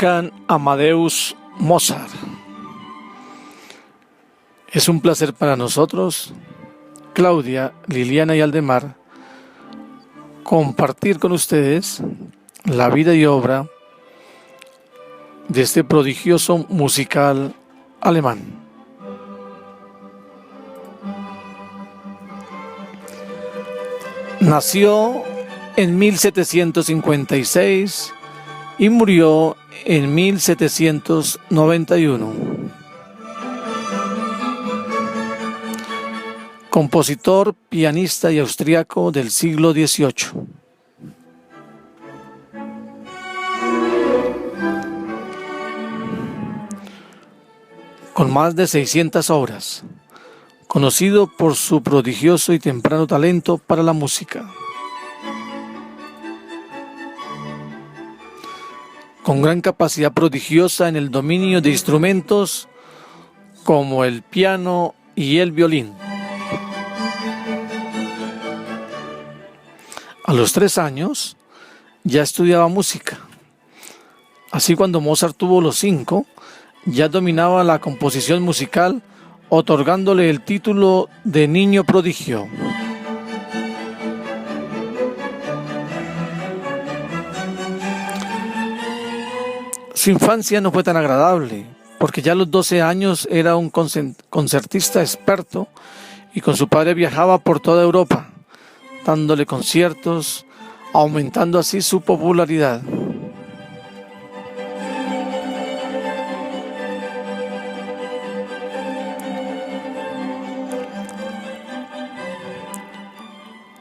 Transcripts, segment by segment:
Wolfgang Amadeus Mozart. Es un placer para nosotros, Claudia, Liliana y Aldemar, compartir con ustedes la vida y obra de este prodigioso musical alemán. Nació en 1756 y murió en 1791. Compositor, pianista y austriaco del siglo XVIII. Con más de 600 obras, conocido por su prodigioso y temprano talento para la música. Con gran capacidad prodigiosa en el dominio de instrumentos como el piano y el violín. A los 3 años ya estudiaba música. Así, cuando Mozart tuvo los 5, ya dominaba la composición musical, otorgándole el título de niño prodigio. Su infancia no fue tan agradable, porque ya a los 12 años era un concertista experto y con su padre viajaba por toda Europa, dándole conciertos, aumentando así su popularidad.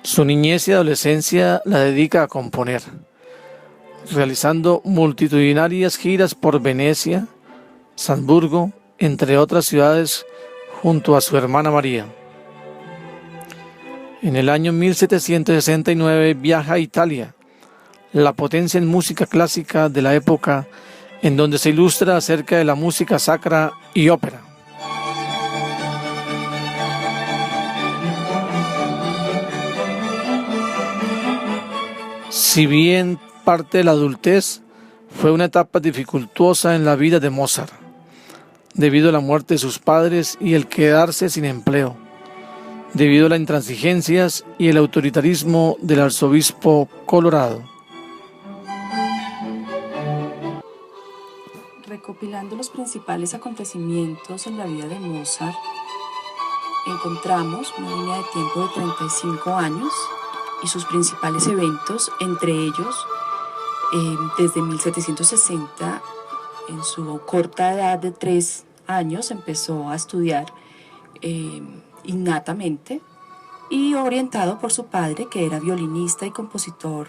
Su niñez y adolescencia la dedica a componer, realizando multitudinarias giras por Venecia, Salzburgo, entre otras ciudades, junto a su hermana María. En el año 1769 viaja a Italia, la potencia en música clásica de la época, en donde se ilustra acerca de la música sacra y ópera. Si bien parte de la adultez fue una etapa dificultosa en la vida de Mozart, debido a la muerte de sus padres y el quedarse sin empleo, debido a las intransigencias y el autoritarismo del arzobispo Colorado. Recopilando los principales acontecimientos en la vida de Mozart, encontramos una línea de tiempo de 35 años y sus principales eventos, entre ellos, desde 1760, en su corta edad de 3 años, empezó a estudiar innatamente y orientado por su padre, que era violinista y compositor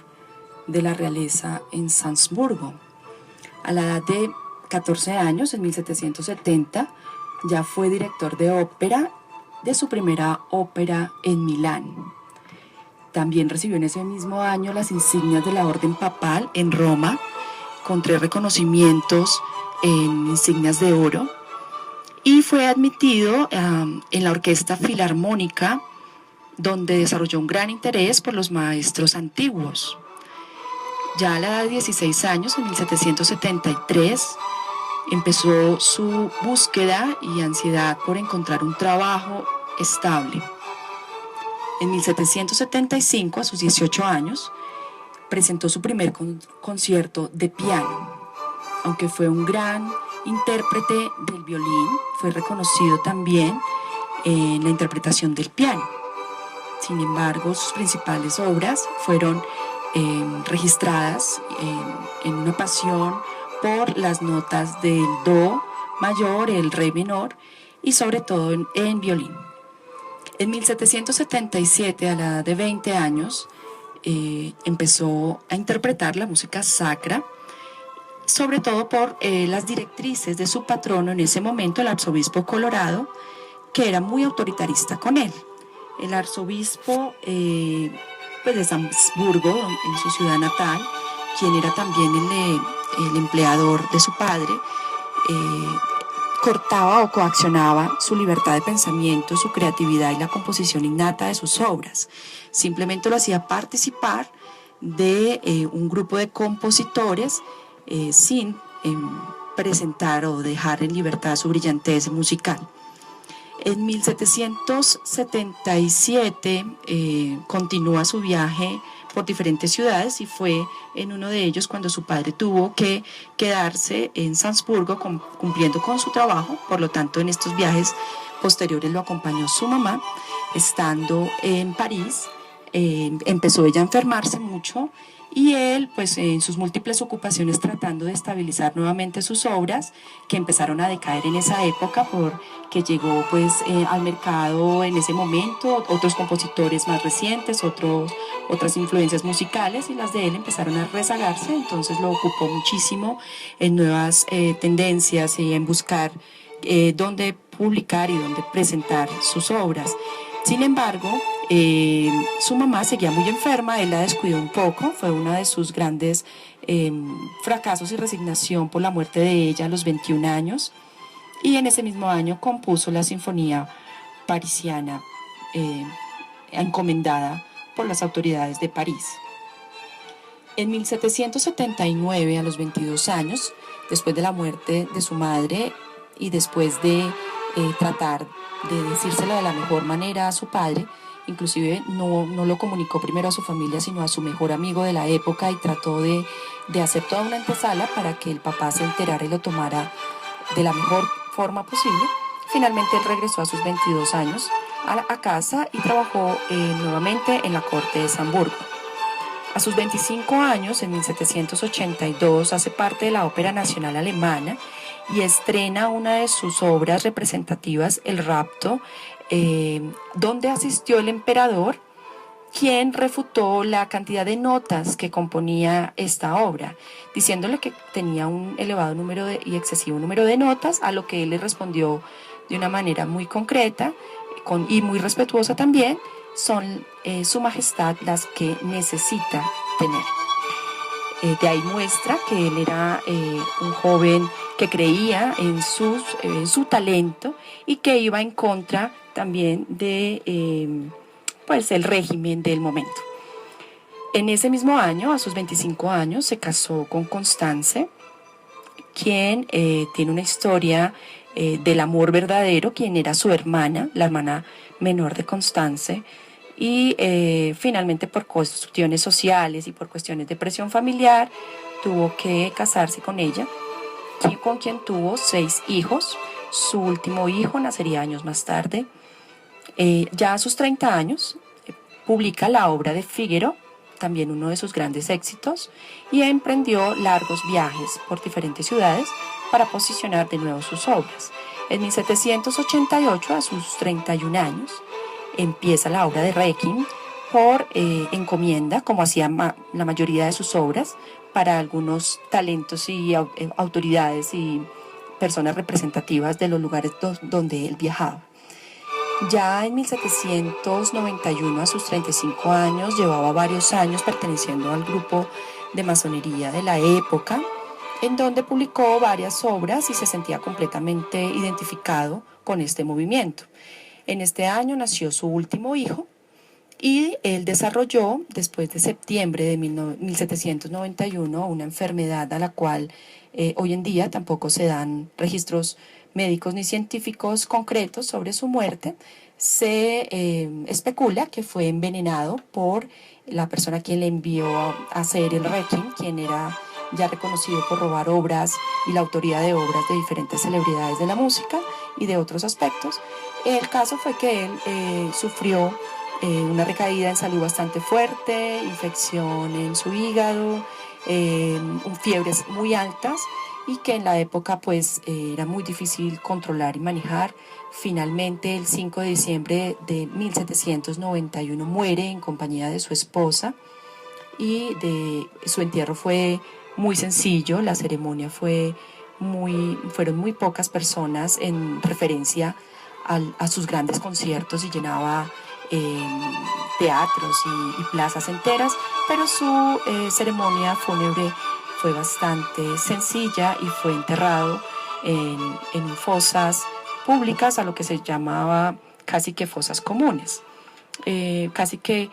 de la realeza en Salzburgo. A la edad de 14 años, en 1770, ya fue director de ópera de su primera ópera en Milán. También recibió en ese mismo año las insignias de la Orden Papal en Roma, con 3 reconocimientos en insignias de oro, y fue admitido en la Orquesta Filarmónica, donde desarrolló un gran interés por los maestros antiguos. Ya a la edad de 16 años, en 1773, empezó su búsqueda y ansiedad por encontrar un trabajo estable. En 1775, a sus 18 años, presentó su primer concierto de piano. Aunque fue un gran intérprete del violín, fue reconocido también en la interpretación del piano. Sin embargo, sus principales obras fueron registradas en una pasión por las notas del do mayor, el re menor y sobre todo en violín. En 1777, a la edad de 20 años, empezó a interpretar la música sacra, sobre todo por las directrices de su patrono en ese momento, el arzobispo Colorado, que era muy autoritarista con él. El arzobispo de Salzburgo, en su ciudad natal, quien era también el empleador de su padre, cortaba o coaccionaba su libertad de pensamiento, su creatividad y la composición innata de sus obras. Simplemente lo hacía participar de un grupo de compositores sin presentar o dejar en libertad su brillantez musical. En 1777 continúa su viaje por diferentes ciudades y fue en uno de ellos cuando su padre tuvo que quedarse en Salzburgo cumpliendo con su trabajo. Por lo tanto, en estos viajes posteriores lo acompañó su mamá. Estando en París, empezó ella a enfermarse mucho y él, pues en sus múltiples ocupaciones tratando de estabilizar nuevamente sus obras, que empezaron a decaer en esa época porque llegó pues al mercado en ese momento otros compositores más recientes, otras influencias musicales, y las de él empezaron a rezagarse. Entonces lo ocupó muchísimo en nuevas tendencias y en buscar dónde publicar y dónde presentar sus obras. Sin embargo, su mamá seguía muy enferma, él la descuidó un poco, fue uno de sus grandes fracasos y resignación por la muerte de ella a los 21 años, y en ese mismo año compuso la Sinfonía Parisiana, encomendada por las autoridades de París. En 1779, a los 22 años, después de la muerte de su madre y después de tratar de decírselo de la mejor manera a su padre, inclusive no lo comunicó primero a su familia, sino a su mejor amigo de la época, y trató de hacer toda una antesala para que el papá se enterara y lo tomara de la mejor forma posible. Finalmente él regresó a sus 22 años a casa y trabajó nuevamente en la corte de Salzburgo. A sus 25 años, en 1782, hace parte de la Ópera Nacional Alemana y estrena una de sus obras representativas, El Rapto, donde asistió el emperador, quien refutó la cantidad de notas que componía esta obra, diciéndole que tenía un elevado número y excesivo número de notas, a lo que él le respondió de una manera muy concreta y muy respetuosa también: son su majestad las que necesita tener. De ahí muestra que él era un joven que creía en su talento y que iba en contra también de pues el régimen del momento. En ese mismo año, a sus 25 años, se casó con Constance, quien tiene una historia del amor verdadero, quien era su hermana, la hermana menor de Constance, y finalmente por cuestiones sociales y por cuestiones de presión familiar tuvo que casarse con ella, con quien tuvo 6 hijos. Su último hijo nacería años más tarde. Ya a sus 30 años publica la obra de Fígaro, también uno de sus grandes éxitos, y emprendió largos viajes por diferentes ciudades para posicionar de nuevo sus obras. En 1788, a sus 31 años, empieza la obra de Requiem por encomienda, como hacía la mayoría de sus obras, para algunos talentos y autoridades y personas representativas de los lugares donde él viajaba. Ya en 1791, a sus 35 años, llevaba varios años perteneciendo al grupo de masonería de la época, en donde publicó varias obras y se sentía completamente identificado con este movimiento. En este año nació su último hijo y él desarrolló, después de septiembre de 1791, una enfermedad a la cual hoy en día tampoco se dan registros médicos ni científicos concretos sobre su muerte. Se especula que fue envenenado por la persona quien le envió a hacer el Requiem, quien era ya reconocido por robar obras y la autoría de obras de diferentes celebridades de la música y de otros aspectos. El caso fue que él sufrió una recaída en salud bastante fuerte, infección en su hígado, fiebres muy altas, y que en la época pues era muy difícil controlar y manejar. Finalmente, el 5 de diciembre de 1791 muere en compañía de su esposa, y su entierro fue muy sencillo. La ceremonia fueron muy pocas personas en referencia a sus grandes conciertos, y llenaba teatros y plazas enteras, pero su ceremonia fúnebre fue bastante sencilla y fue enterrado en fosas públicas, a lo que se llamaba casi que fosas comunes. Casi que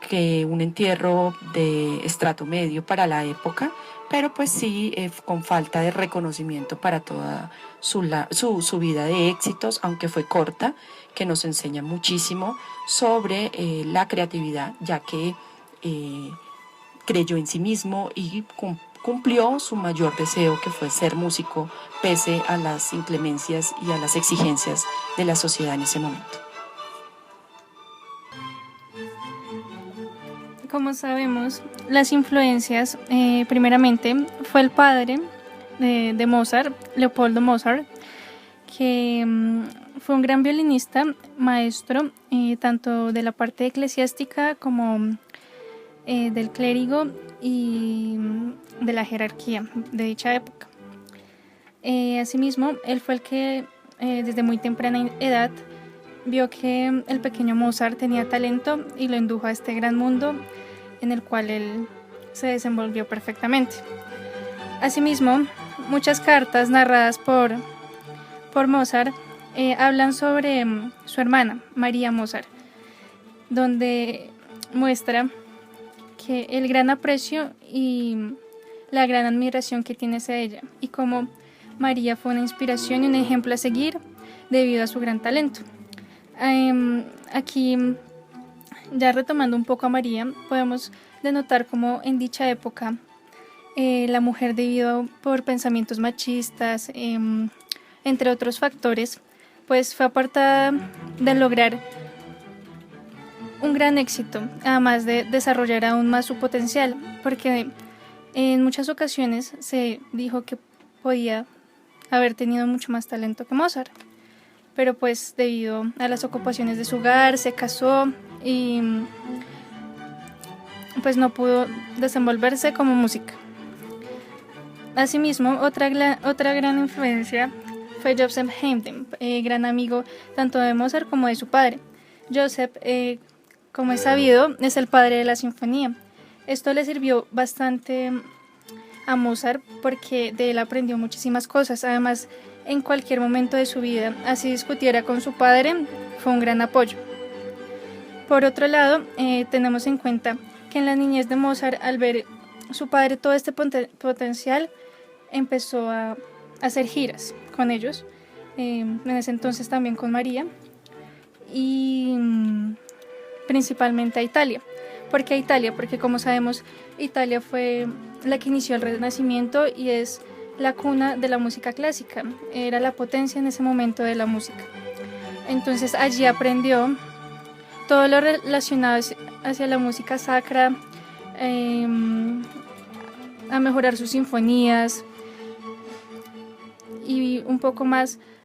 que un entierro de estrato medio para la época, pero pues sí con falta de reconocimiento para toda su vida de éxitos, aunque fue corta, que nos enseña muchísimo sobre la creatividad, ya que creyó en sí mismo y cumplió su mayor deseo, que fue ser músico, pese a las inclemencias y a las exigencias de la sociedad en ese momento. Como sabemos, las influencias, primeramente, fue el padre de Mozart, Leopoldo Mozart, que fue un gran violinista, maestro, tanto de la parte eclesiástica como del clérigo y de la jerarquía de dicha época. Asimismo, él fue el que desde muy temprana edad vio que el pequeño Mozart tenía talento y lo indujo a este gran mundo en el cual él se desenvolvió perfectamente. Asimismo, muchas cartas narradas por Mozart hablan sobre su hermana, María Mozart, donde muestra que el gran aprecio y la gran admiración que tiene hacia ella, y cómo María fue una inspiración y un ejemplo a seguir debido a su gran talento. Aquí, ya retomando un poco a María, podemos denotar cómo en dicha época la mujer, debido por pensamientos machistas, entre otros factores, pues fue apartada de lograr un gran éxito, además de desarrollar aún más su potencial, porque en muchas ocasiones se dijo que podía haber tenido mucho más talento que Mozart, pero pues debido a las ocupaciones de su hogar se casó y pues no pudo desenvolverse como música. Asimismo, otra gran influencia fue Joseph Haydn, gran amigo tanto de Mozart como de su padre. Joseph, como es sabido, es el padre de la sinfonía. Esto le sirvió bastante a Mozart porque de él aprendió muchísimas cosas. Además, en cualquier momento de su vida, así discutiera con su padre, fue un gran apoyo. Por otro lado, tenemos en cuenta que en la niñez de Mozart, al ver su padre todo este potencial, empezó a hacer giras con ellos, en ese entonces también con María, y principalmente a Italia. ¿Por qué a Italia? Porque como sabemos, Italia fue la que inició el Renacimiento y es la cuna de la música clásica, era la potencia en ese momento de la música. Entonces allí aprendió todo lo relacionado hacia la música sacra, a mejorar sus sinfonías y un poco más